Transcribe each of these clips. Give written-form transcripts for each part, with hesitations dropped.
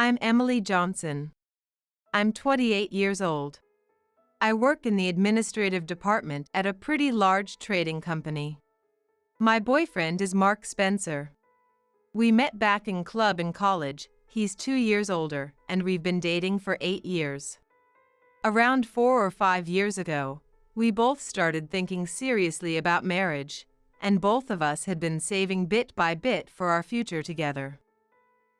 I'm Emily Johnson. I'm 28 years old. I work in the administrative department at a pretty large trading company. My boyfriend is Mark Spencer. We met back in club in college. He's 2 years older, and we've been dating for 8 years. Around 4 or 5 years ago, we both started thinking seriously about marriage, and both of us had been saving bit by bit for our future together.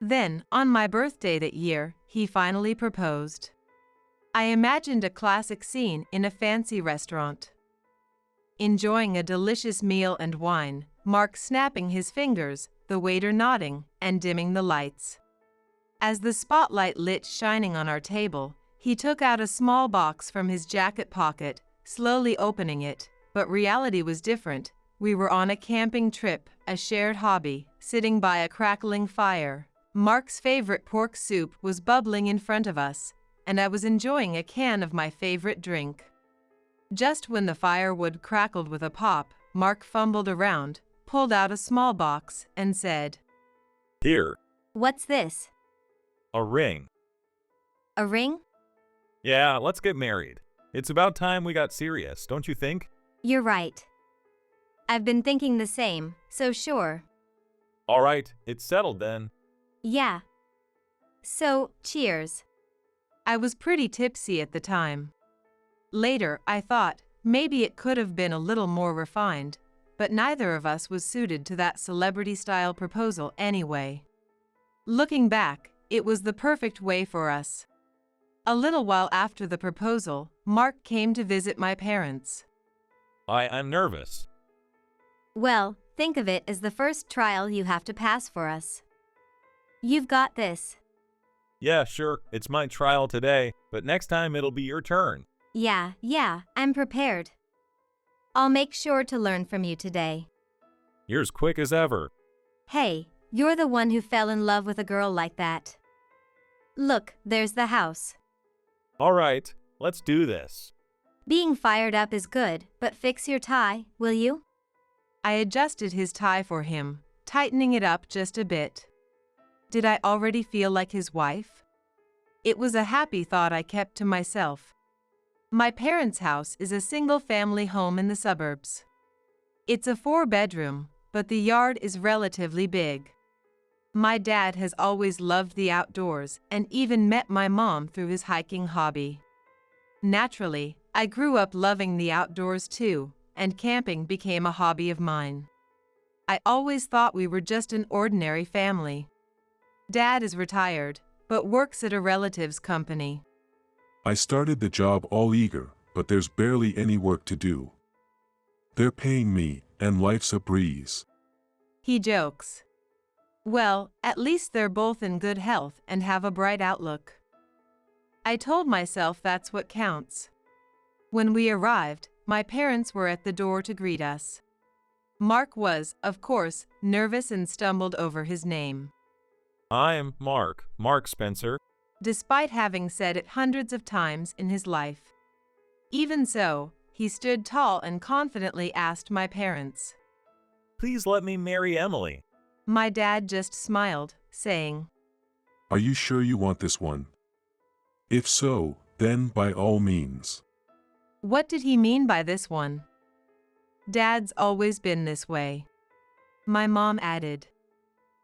Then, on my birthday that year, he finally proposed. I imagined a classic scene in a fancy restaurant. Enjoying a delicious meal and wine, Mark snapping his fingers, the waiter nodding, and dimming the lights. As the spotlight lit shining on our table, he took out a small box from his jacket pocket, slowly opening it, but reality was different. We were on a camping trip, a shared hobby, sitting by a crackling fire. Mark's favorite pork soup was bubbling in front of us, and I was enjoying a can of my favorite drink. Just when the firewood crackled with a pop, Mark fumbled around, pulled out a small box, and said, "Here, What's this? a ring. A ring? Yeah, let's get married. It's about time we got serious, don't you think?" You're right. I've been thinking the same, so sure. All right, it's settled then. Yeah. So, cheers. I was pretty tipsy at the time. Later, I thought, maybe it could have been a little more refined, but neither of us was suited to that celebrity-style proposal anyway. Looking back, it was the perfect way for us. A little while after the proposal, Mark came to visit my parents. I'm nervous. Well, think of it as the first trial you have to pass for us. You've got this. Yeah, sure, it's my trial today, but next time it'll be your turn. Yeah, I'm prepared. I'll make sure to learn from you today. You're as quick as ever. Hey, you're the one who fell in love with a girl like that. Look, there's the house. All right, let's do this. Being fired up is good, but fix your tie, will you? I adjusted his tie for him, tightening it up just a bit. Did I already feel like his wife? It was a happy thought I kept to myself. My parents' house is a single-family home in the suburbs. It's a 4-bedroom, but the yard is relatively big. My dad has always loved the outdoors and even met my mom through his hiking hobby. Naturally, I grew up loving the outdoors too, and camping became a hobby of mine. I always thought we were just an ordinary family. Dad is retired, but works at a relative's company. I started the job all eager, but there's barely any work to do. They're paying me, and life's a breeze. He jokes. Well, at least they're both in good health and have a bright outlook. I told myself that's what counts. When we arrived, my parents were at the door to greet us. Mark was, of course, nervous and stumbled over his name. I'm Mark Spencer. Despite having said it hundreds of times in his life. Even so, he stood tall and confidently asked my parents. Please let me marry Emily. My dad just smiled, saying, Are you sure you want this one? If so, then by all means. What did he mean by this one? Dad's always been this way. My mom added,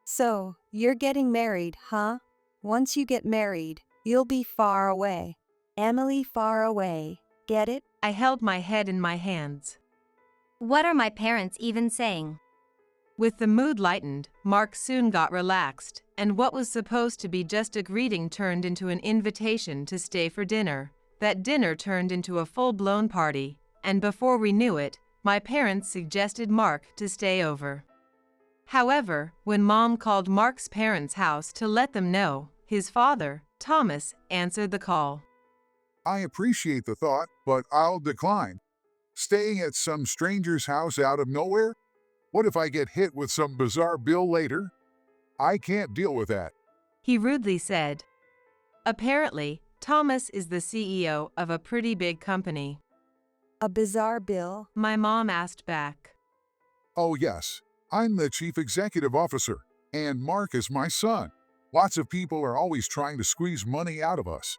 So, you're getting married, huh? Once you get married, you'll be far away. Emily far away. Get it? I held my head in my hands. What are my parents even saying? With the mood lightened, Mark soon got relaxed, and what was supposed to be just a greeting turned into an invitation to stay for dinner. That dinner turned into a full-blown party, and before we knew it, my parents suggested Mark to stay over. However, when Mom called Mark's parents' house to let them know, his father, Thomas, answered the call. I appreciate the thought, but I'll decline. Staying at some stranger's house out of nowhere? What if I get hit with some bizarre bill later? I can't deal with that. He rudely said. Apparently, Thomas is the CEO of a pretty big company. A bizarre bill? My mom asked back. Oh yes, I'm the chief executive officer, and Mark is my son. Lots of people are always trying to squeeze money out of us.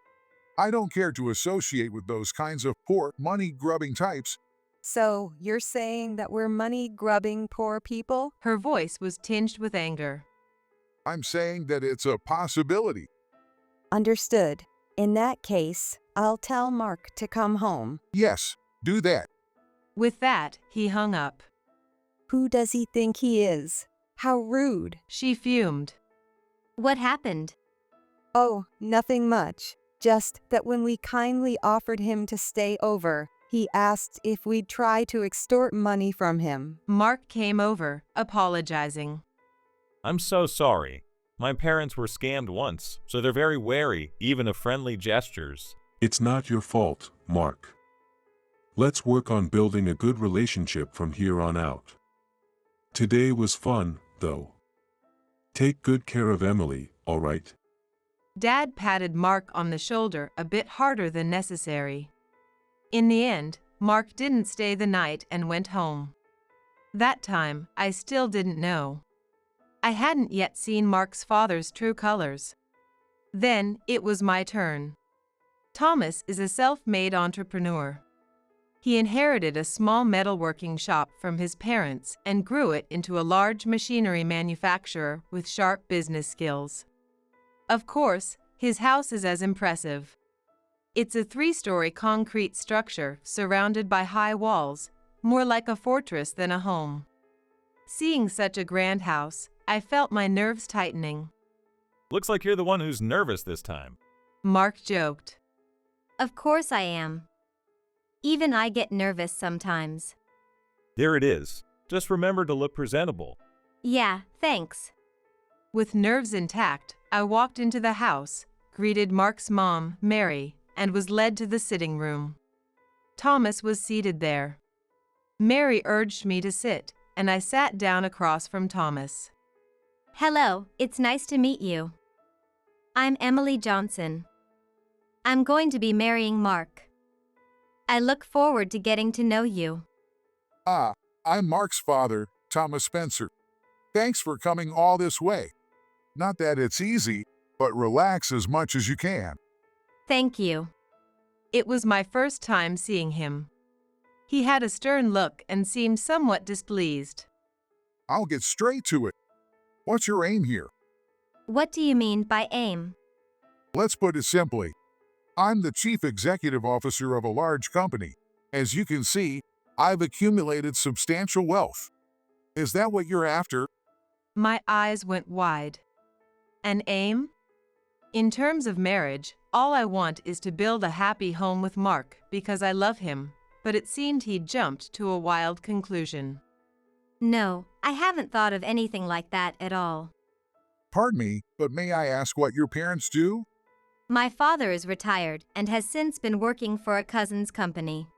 I don't care to associate with those kinds of poor, money-grubbing types. So, you're saying that we're money-grubbing poor people? Her voice was tinged with anger. I'm saying that it's a possibility. Understood. In that case, I'll tell Mark to come home. Yes, do that. With that, he hung up. Who does he think he is? How rude. She fumed. What happened? Oh, nothing much. Just that when we kindly offered him to stay over, he asked if we'd try to extort money from him. Mark came over, apologizing. I'm so sorry. My parents were scammed once, so they're very wary, even of friendly gestures. It's not your fault, Mark. Let's work on building a good relationship from here on out. Today was fun, though. Take good care of Emily, all right? Dad patted Mark on the shoulder a bit harder than necessary. In the end, Mark didn't stay the night and went home. That time, I still didn't know. I hadn't yet seen Mark's father's true colors. Then, it was my turn. Thomas is a self-made entrepreneur. He inherited a small metalworking shop from his parents and grew it into a large machinery manufacturer with sharp business skills. Of course, his house is as impressive. It's a 3-story concrete structure surrounded by high walls, more like a fortress than a home. Seeing such a grand house, I felt my nerves tightening. Looks like you're the one who's nervous this time. Mark joked. Of course I am. Even I get nervous sometimes. There it is. Just remember to look presentable. Yeah, thanks. With nerves intact, I walked into the house, greeted Mark's mom, Mary, and was led to the sitting room. Thomas was seated there. Mary urged me to sit, and I sat down across from Thomas. Hello, it's nice to meet you. I'm Emily Johnson. I'm going to be marrying Mark. I look forward to getting to know you. I'm Mark's father, Thomas Spencer. Thanks for coming all this way. Not that it's easy, but relax as much as you can. Thank you. It was my first time seeing him. He had a stern look and seemed somewhat displeased. I'll get straight to it. What's your aim here? What do you mean by aim? Let's put it simply. I'm the chief executive officer of a large company. As you can see, I've accumulated substantial wealth. Is that what you're after? My eyes went wide. An aim? In terms of marriage, all I want is to build a happy home with Mark because I love him, but it seemed he'd jumped to a wild conclusion. No, I haven't thought of anything like that at all. Pardon me, but may I ask what your parents do? My father is retired and has since been working for a cousin's company.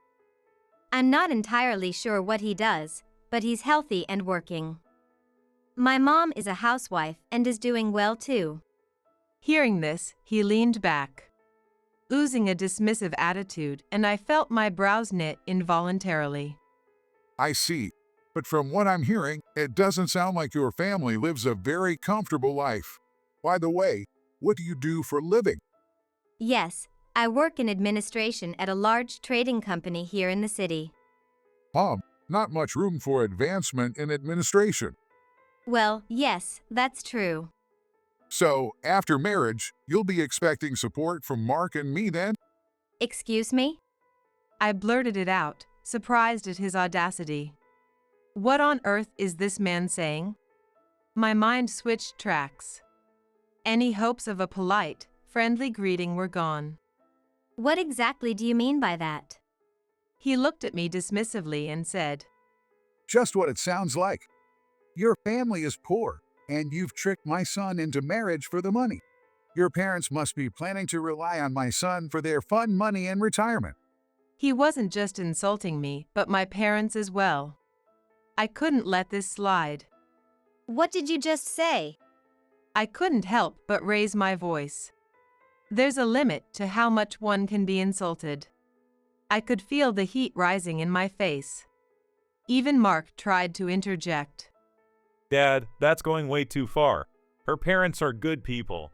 I'm not entirely sure what he does, but he's healthy and working. My mom is a housewife and is doing well too. Hearing this, he leaned back, oozing a dismissive attitude, and I felt my brows knit involuntarily. I see. But from what I'm hearing, it doesn't sound like your family lives a very comfortable life. By the way, what do you do for a living? Yes, I work in administration at a large trading company here in the city. Not much room for advancement in administration. Well, yes, that's true. So, after marriage, you'll be expecting support from Mark and me then? Excuse me? I blurted it out, surprised at his audacity. What on earth is this man saying? My mind switched tracks. Any hopes of a polite, friendly greeting were gone. What exactly do you mean by that? He looked at me dismissively and said, Just what it sounds like. Your family is poor, and you've tricked my son into marriage for the money. Your parents must be planning to rely on my son for their fun money and retirement. He wasn't just insulting me, but my parents as well. I couldn't let this slide. What did you just say? I couldn't help but raise my voice. There's a limit to how much one can be insulted. I could feel the heat rising in my face. Even Mark tried to interject. Dad, that's going way too far. Her parents are good people.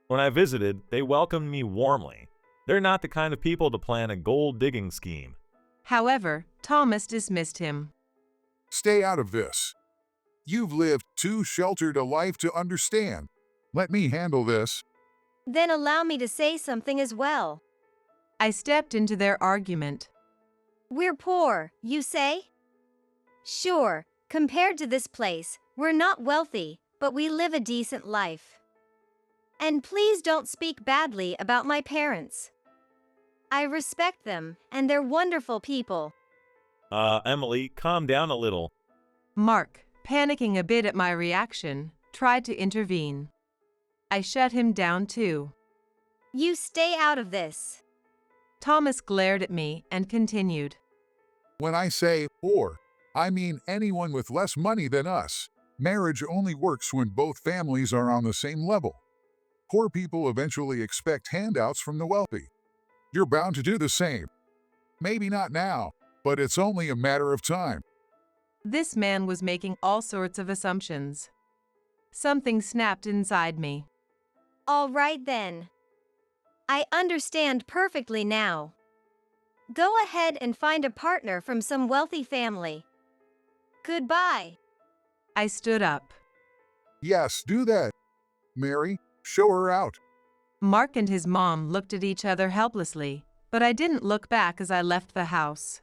When I visited, they welcomed me warmly. They're not the kind of people to plan a gold-digging scheme. However, Thomas dismissed him. Stay out of this. You've lived too sheltered a life to understand. Let me handle this. Then allow me to say something as well. I stepped into their argument. We're poor, you say? Sure, compared to this place, we're not wealthy, but we live a decent life. And please don't speak badly about my parents. I respect them, and they're wonderful people. Emily, calm down a little. Mark, panicking a bit at my reaction, tried to intervene. I shut him down too. You stay out of this. Thomas glared at me and continued. When I say poor, I mean anyone with less money than us. Marriage only works when both families are on the same level. Poor people eventually expect handouts from the wealthy. You're bound to do the same. Maybe not now, but it's only a matter of time. This man was making all sorts of assumptions. Something snapped inside me. All right then. I understand perfectly now. Go ahead and find a partner from some wealthy family. Goodbye. I stood up. Yes, do that. Mary, show her out. Mark and his mom looked at each other helplessly, but I didn't look back as I left the house.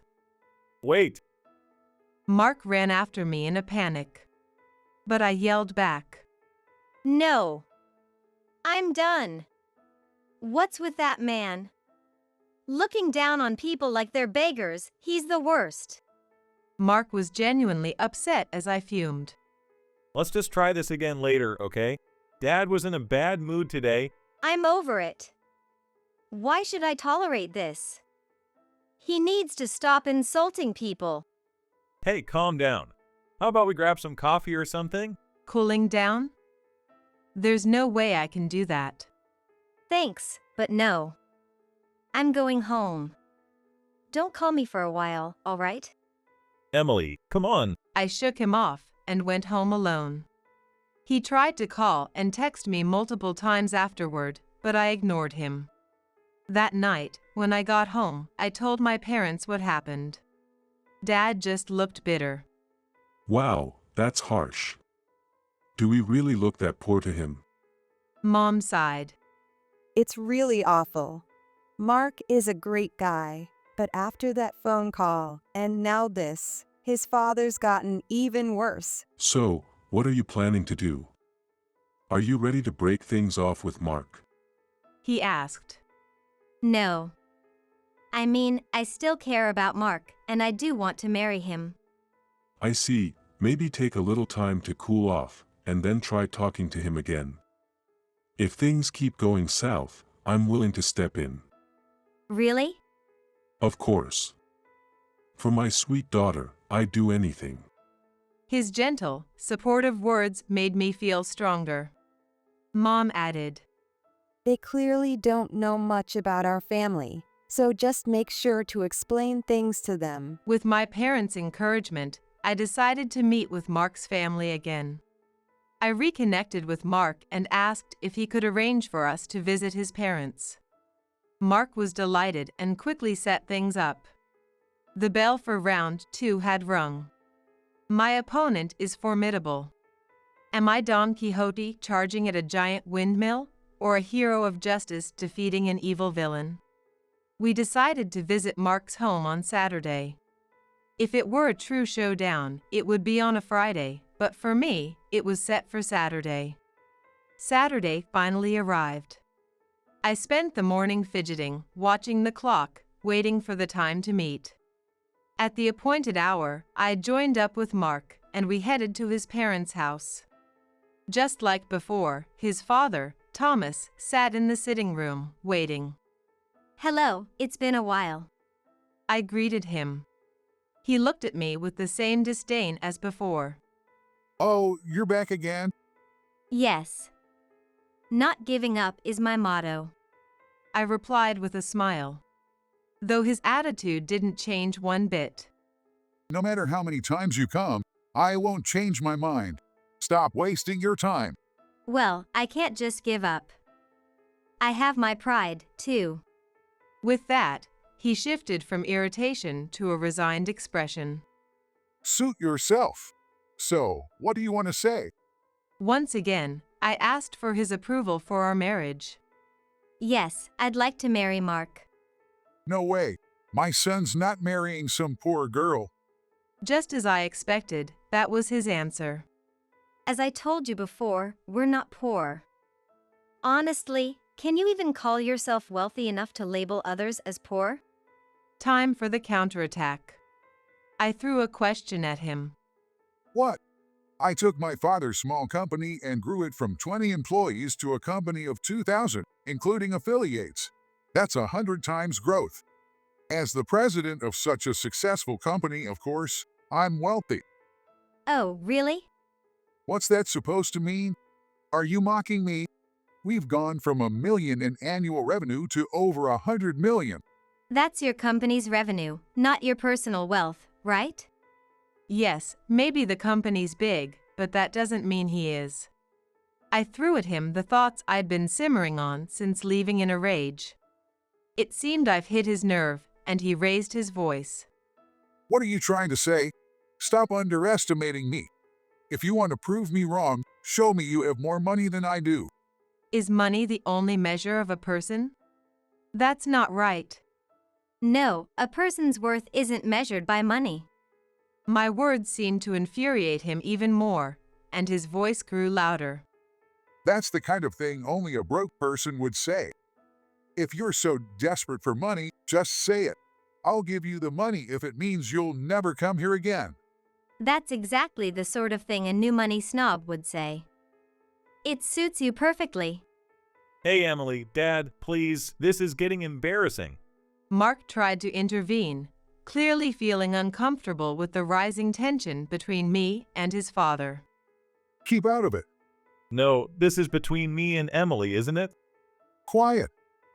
Wait. Mark ran after me in a panic. But I yelled back. No. I'm done. What's with that man? Looking down on people like they're beggars, he's the worst. Mark was genuinely upset as I fumed. Let's just try this again later, okay? Dad was in a bad mood today. I'm over it. Why should I tolerate this? He needs to stop insulting people. Hey, calm down. How about we grab some coffee or something? Cooling down? There's no way I can do that. Thanks, but no. I'm going home. Don't call me for a while, all right? Emily, come on. I shook him off and went home alone. He tried to call and text me multiple times afterward, but I ignored him. That night, when I got home, I told my parents what happened. Dad just looked bitter. Wow, that's harsh. Do we really look that poor to him? Mom sighed. It's really awful. Mark is a great guy, but after that phone call, and now this, his father's gotten even worse. So, what are you planning to do? Are you ready to break things off with Mark? He asked. No. I mean, I still care about Mark, and I do want to marry him. I see. Maybe take a little time to cool off, and then try talking to him again. If things keep going south, I'm willing to step in. Really? Of course. For my sweet daughter, I'd do anything. His gentle, supportive words made me feel stronger. Mom added. They clearly don't know much about our family, so just make sure to explain things to them. With my parents' encouragement, I decided to meet with Mark's family again. I reconnected with Mark and asked if he could arrange for us to visit his parents. Mark was delighted and quickly set things up. The bell for round 2 had rung. My opponent is formidable. Am I Don Quixote charging at a giant windmill, or a hero of justice defeating an evil villain? We decided to visit Mark's home on Saturday. If it were a true showdown, it would be on a Friday, but for me, it was set for Saturday. Saturday finally arrived. I spent the morning fidgeting, watching the clock, waiting for the time to meet. At the appointed hour, I joined up with Mark, and we headed to his parents' house. Just like before, his father, Thomas, sat in the sitting room, waiting. Hello, it's been a while. I greeted him. He looked at me with the same disdain as before. Oh, you're back again? Yes. Not giving up is my motto. I replied with a smile. Though his attitude didn't change one bit. No matter how many times you come, I won't change my mind. Stop wasting your time. Well, I can't just give up. I have my pride, too. With that, he shifted from irritation to a resigned expression. Suit yourself. So, what do you want to say? Once again, I asked for his approval for our marriage. Yes, I'd like to marry Mark. No way. My son's not marrying some poor girl. Just as I expected, that was his answer. As I told you before, we're not poor. Honestly, can you even call yourself wealthy enough to label others as poor? Time for the counterattack. I threw a question at him. What? I took my father's small company and grew it from 20 employees to a company of 2,000, including affiliates. That's 100 times growth. As the president of such a successful company, of course, I'm wealthy. Oh, really? What's that supposed to mean? Are you mocking me? We've gone from $1 million in annual revenue to over $100 million. That's your company's revenue, not your personal wealth, right? Yes, maybe the company's big, but that doesn't mean he is. I threw at him the thoughts I'd been simmering on since leaving in a rage. It seemed I've hit his nerve, and he raised his voice. What are you trying to say? Stop underestimating me. If you want to prove me wrong, show me you have more money than I do. Is money the only measure of a person? That's not right. No, a person's worth isn't measured by money. My words seemed to infuriate him even more, and his voice grew louder. That's the kind of thing only a broke person would say. If you're so desperate for money, just say it. I'll give you the money if it means you'll never come here again. That's exactly the sort of thing a new money snob would say. It suits you perfectly. Hey, Emily, Dad, please, this is getting embarrassing. Mark tried to intervene, clearly feeling uncomfortable with the rising tension between me and his father. Keep out of it. No, this is between me and Emily, isn't it? Quiet.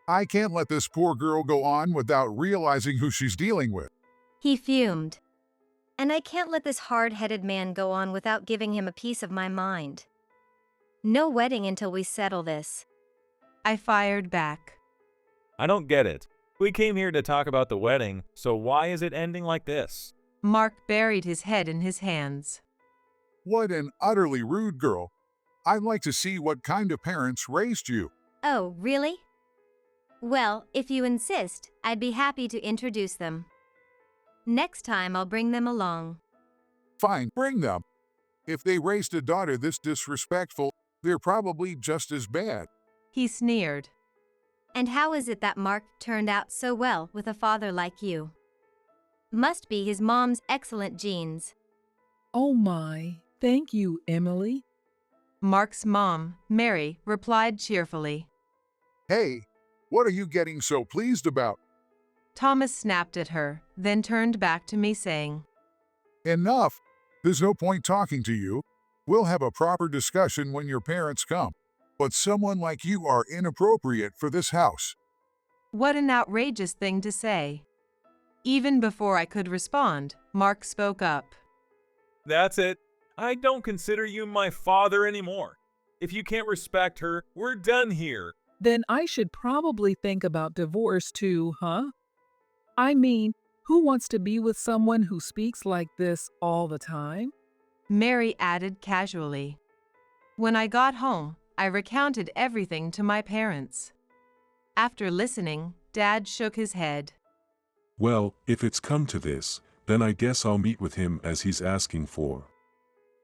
I can't let this poor girl go on without realizing who she's dealing with. He fumed. And I can't let this hard-headed man go on without giving him a piece of my mind. No wedding until we settle this. I fired back. I don't get it. We came here to talk about the wedding, so why is it ending like this? Mark buried his head in his hands. What an utterly rude girl. I'd like to see what kind of parents raised you. Oh, really? Well, if you insist, I'd be happy to introduce them. Next time I'll bring them along. Fine, bring them. If they raised a daughter this disrespectful, they're probably just as bad. He sneered. And how is it that Mark turned out so well with a father like you? Must be his mom's excellent genes. Oh my, thank you, Emily. Mark's mom, Mary, replied cheerfully. Hey, what are you getting so pleased about? Thomas snapped at her, then turned back to me saying, Enough. There's no point talking to you. We'll have a proper discussion when your parents come. But someone like you are inappropriate for this house. What an outrageous thing to say. Even before I could respond, Mark spoke up. That's it. I don't consider you my father anymore. If you can't respect her, we're done here. Then I should probably think about divorce too, huh? I mean, who wants to be with someone who speaks like this all the time? Mary added casually. When I got home, I recounted everything to my parents. After listening, Dad shook his head. Well, if it's come to this, then I guess I'll meet with him as he's asking for.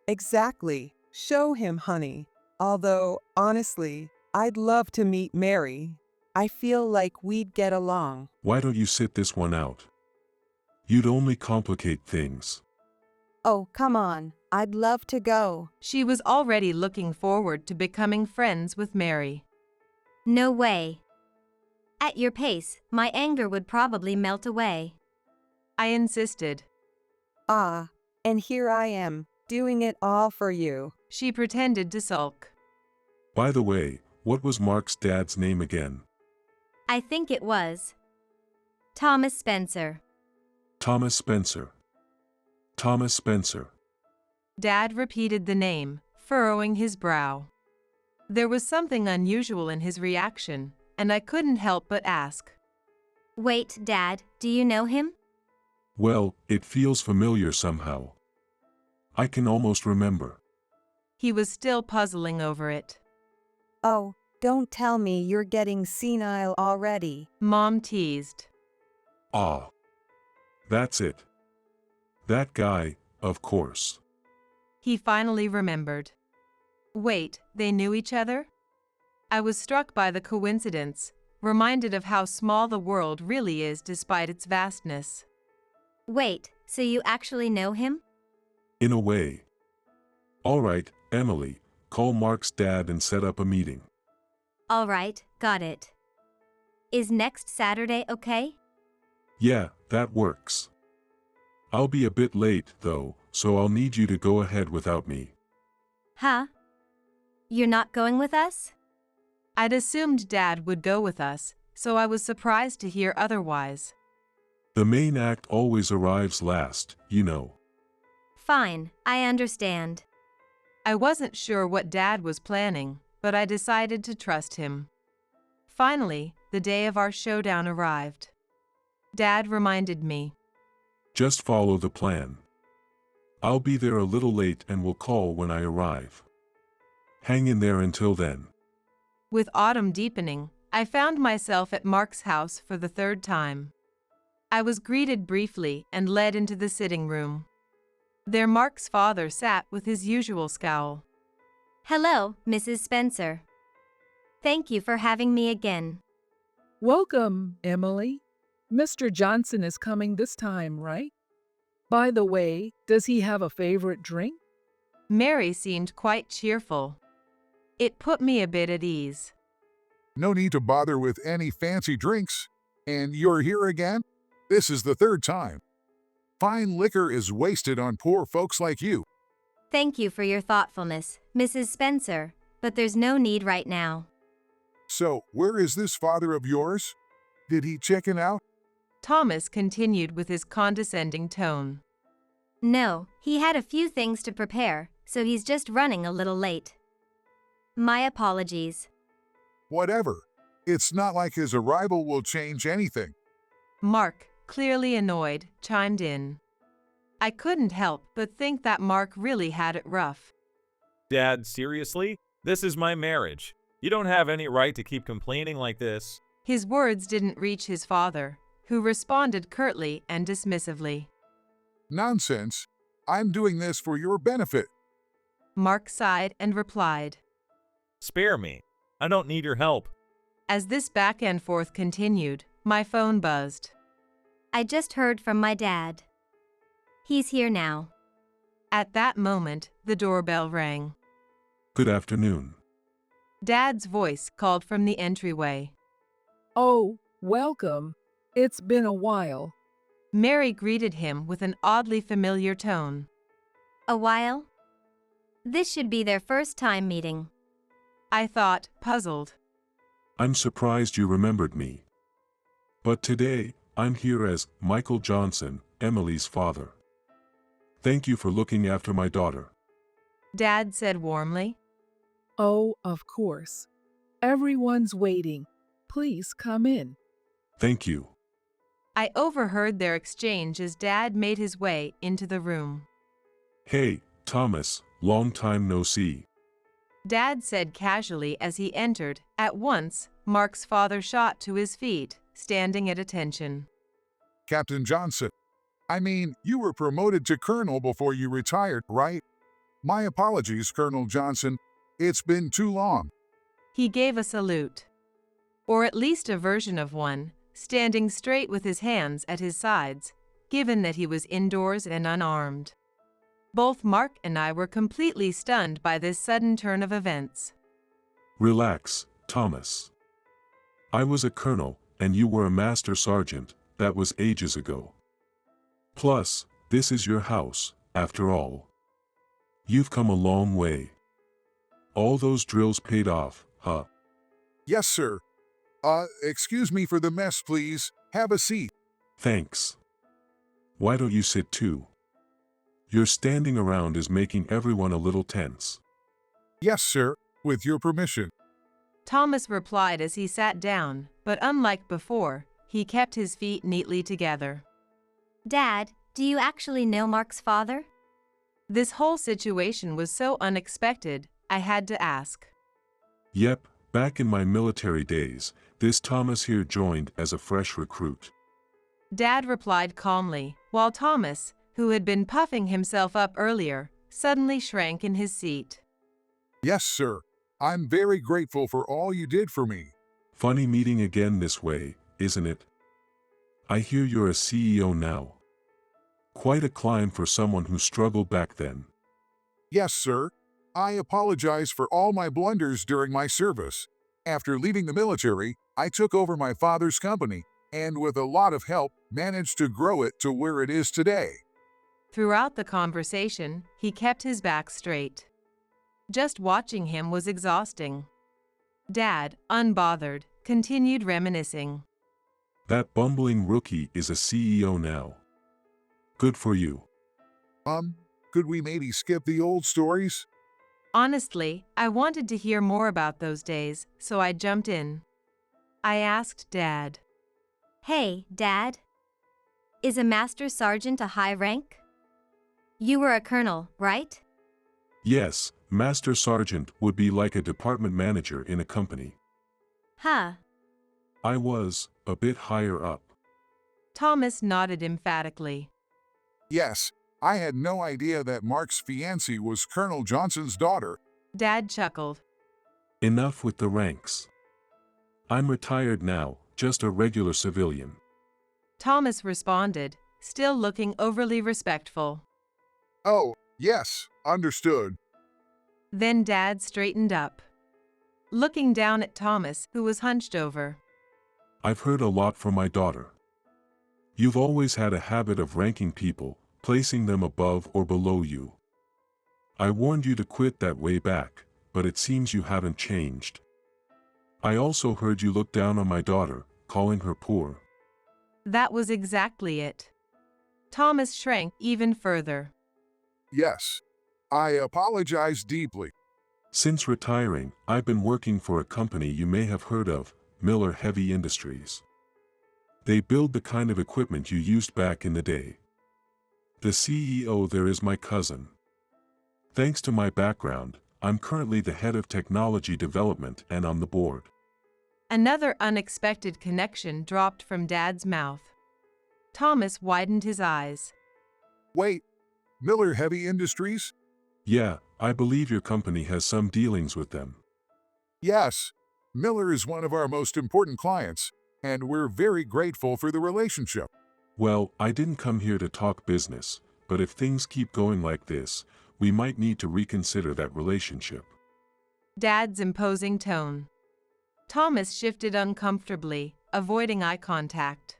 Exactly. Show him, honey. Although, honestly, I'd love to meet Mary. I feel like we'd get along. Why don't you sit this one out? You'd only complicate things. Oh, come on. I'd love to go. She was already looking forward to becoming friends with Mary. No way. At your pace, my anger would probably melt away. I insisted. Ah, and here I am, doing it all for you. She pretended to sulk. By the way, what was Mark's dad's name again? I think it was Thomas Spencer. Thomas Spencer. Thomas Spencer. Dad repeated the name, furrowing his brow. There was something unusual in his reaction, and I couldn't help but ask. Wait, Dad, do you know him? Well, it feels familiar somehow. I can almost remember. He was still puzzling over it. Oh, don't tell me you're getting senile already. Mom teased. Ah. That's it. That guy, of course. He finally remembered. Wait, they knew each other? I was struck by the coincidence, reminded of how small the world really is despite its vastness. Wait, so you actually know him? In a way. All right, Emily, call Mark's dad and set up a meeting. All right, got it. Is next Saturday okay? Yeah, that works. I'll be a bit late, though, so I'll need you to go ahead without me. Huh? You're not going with us? I'd assumed Dad would go with us, so I was surprised to hear otherwise. The main act always arrives last, you know. Fine, I understand. I wasn't sure what Dad was planning, but I decided to trust him. Finally, the day of our showdown arrived. Dad reminded me. Just follow the plan. I'll be there a little late and will call when I arrive. Hang in there until then. With autumn deepening, I found myself at Mark's house for the third time. I was greeted briefly and led into the sitting room. There Mark's father sat with his usual scowl. Hello, Mrs. Spencer. Thank you for having me again. Welcome, Emily. Mr. Johnson is coming this time, right? By the way, does he have a favorite drink? Mary seemed quite cheerful. It put me a bit at ease. No need to bother with any fancy drinks. And you're here again? This is the third time. Fine liquor is wasted on poor folks like you. Thank you for your thoughtfulness, Mrs. Spencer, but there's no need right now. So, where is this father of yours? Did he chicken out? Thomas continued with his condescending tone. No, he had a few things to prepare, so he's just running a little late. My apologies. Whatever. It's not like his arrival will change anything. Mark, clearly annoyed, chimed in. I couldn't help but think that Mark really had it rough. Dad, seriously? This is my marriage. You don't have any right to keep complaining like this. His words didn't reach his father, who responded curtly and dismissively. Nonsense. I'm doing this for your benefit. Mark sighed and replied. Spare me. I don't need your help. As this back and forth continued, my phone buzzed. I just heard from my dad. He's here now. At that moment, the doorbell rang. Good afternoon. Dad's voice called from the entryway. Oh, welcome. It's been a while. Mary greeted him with an oddly familiar tone. A while? This should be their first time meeting. I thought, puzzled. I'm surprised you remembered me. But today, I'm here as Michael Johnson, Emily's father. Thank you for looking after my daughter. Dad said warmly. Oh, of course. Everyone's waiting. Please come in. Thank you. I overheard their exchange as Dad made his way into the room. Hey, Thomas, long time no see. Dad said casually as he entered. At once, Mark's father shot to his feet, standing at attention. Captain Johnson. I mean, you were promoted to colonel before you retired, right? My apologies, Colonel Johnson. It's been too long. He gave a salute. Or at least a version of one, standing straight with his hands at his sides, given that he was indoors and unarmed. Both Mark and I were completely stunned by this sudden turn of events. Relax, Thomas. I was a colonel, and you were a master sergeant. That was ages ago. Plus, this is your house, after all. You've come a long way. All those drills paid off, huh? Yes, sir. Excuse me for the mess, please. Have a seat. Thanks. Why don't you sit too? Your standing around is making everyone a little tense. Yes, sir. With your permission. Thomas replied as he sat down, but unlike before, he kept his feet neatly together. Dad, do you actually know Mark's father? This whole situation was so unexpected, I had to ask. Yep, back in my military days, this Thomas here joined as a fresh recruit. Dad replied calmly, while Thomas, who had been puffing himself up earlier, suddenly shrank in his seat. Yes, sir. I'm very grateful for all you did for me. Funny meeting again this way, isn't it? I hear you're a CEO now. Quite a climb for someone who struggled back then. Yes, sir. I apologize for all my blunders during my service. After leaving the military, I took over my father's company, and with a lot of help, managed to grow it to where it is today. Throughout the conversation, he kept his back straight. Just watching him was exhausting. Dad, unbothered, continued reminiscing. That bumbling rookie is a CEO now. Good for you. Could we maybe skip the old stories? Honestly, I wanted to hear more about those days, so I jumped in. I asked Dad. Hey, Dad. Is a master sergeant a high rank? You were a colonel, right? Yes, Master Sergeant would be like a department manager in a company. Huh. I was a bit higher up. Thomas nodded emphatically. Yes, I had no idea that Mark's fiancé was Colonel Johnson's daughter. Dad chuckled. Enough with the ranks. I'm retired now, just a regular civilian. Thomas responded, still looking overly respectful. Oh, yes, understood. Then Dad straightened up, looking down at Thomas, who was hunched over. I've heard a lot from my daughter. You've always had a habit of ranking people, placing them above or below you. I warned you to quit that way back, but it seems you haven't changed. I also heard you look down on my daughter, calling her poor. That was exactly it. Thomas shrank even further. Yes, I apologize deeply. Since retiring, I've been working for a company you may have heard of, Miller Heavy Industries. They build the kind of equipment you used back in the day. The CEO there is my cousin. Thanks to my background, I'm currently the head of technology development and on the board. Another unexpected connection dropped from Dad's mouth. Thomas widened his eyes. Wait, Miller Heavy Industries? Yeah, I believe your company has some dealings with them. Yes, Miller is one of our most important clients, and we're very grateful for the relationship. Well, I didn't come here to talk business, but if things keep going like this, we might need to reconsider that relationship. Dad's imposing tone. Thomas shifted uncomfortably, avoiding eye contact.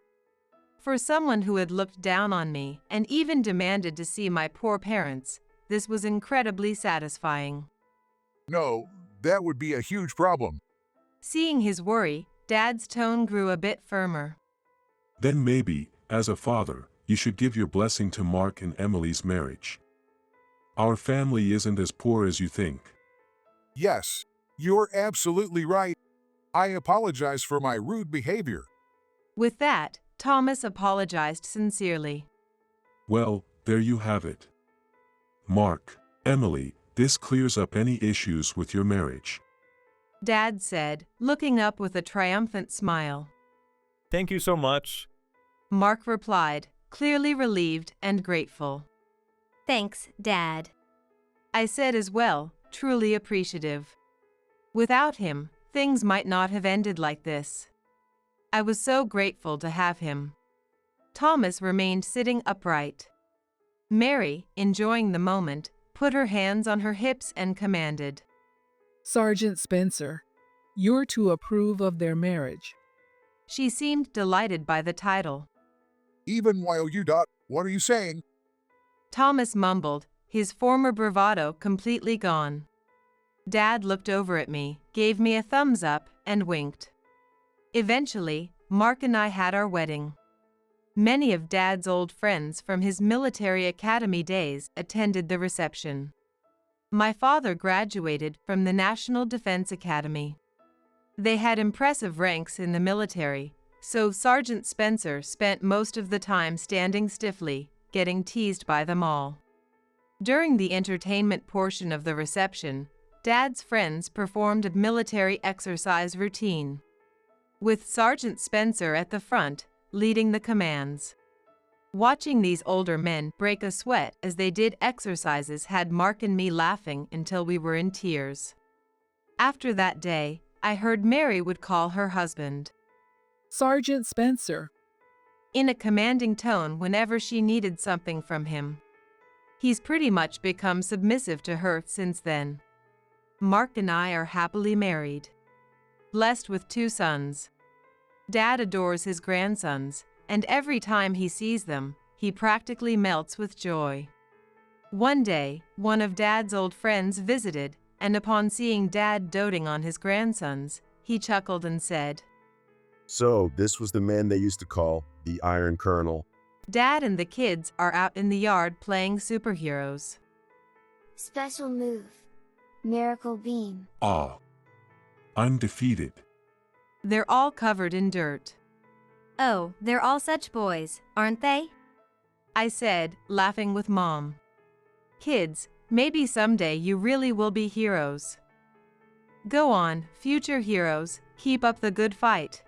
For someone who had looked down on me and even demanded to see my poor parents, this was incredibly satisfying. No, that would be a huge problem. Seeing his worry, Dad's tone grew a bit firmer. Then maybe, as a father, you should give your blessing to Mark and Emily's marriage. Our family isn't as poor as you think. Yes, you're absolutely right. I apologize for my rude behavior. With that, Thomas apologized sincerely. Well, there you have it. Mark, Emily, this clears up any issues with your marriage. Dad said, looking up with a triumphant smile. Thank you so much. Mark replied, clearly relieved and grateful. Thanks, Dad. I said as well, truly appreciative. Without him, things might not have ended like this. I was so grateful to have him. Thomas remained sitting upright. Mary, enjoying the moment, put her hands on her hips and commanded. Sergeant Spencer, you're to approve of their marriage. She seemed delighted by the title. Even while you dot, what are you saying? Thomas mumbled, his former bravado completely gone. Dad looked over at me, gave me a thumbs up, and winked. Eventually, Mark and I had our wedding. Many of Dad's old friends from his military academy days attended the reception. My father graduated from the National Defense Academy. They had impressive ranks in the military, so Sergeant Spencer spent most of the time standing stiffly, getting teased by them all. During the entertainment portion of the reception, Dad's friends performed a military exercise routine, with Sergeant Spencer at the front, leading the commands. Watching these older men break a sweat as they did exercises had Mark and me laughing until we were in tears. After that day, I heard Mary would call her husband Sergeant Spencer. in a commanding tone whenever she needed something from him. He's pretty much become submissive to her since then. Mark and I are happily married, blessed with 2 sons. Dad adores his grandsons, and every time he sees them, he practically melts with joy. One day, one of Dad's old friends visited, and upon seeing Dad doting on his grandsons, he chuckled and said, So, this was the man they used to call the Iron Colonel. Dad and the kids are out in the yard playing superheroes. Special move. Miracle beam. Ah. Undefeated. They're all covered in dirt, Oh, they're all such boys, aren't they? I said, laughing with Mom. Kids, maybe someday you really will be heroes. Go on, future heroes, keep up the good fight.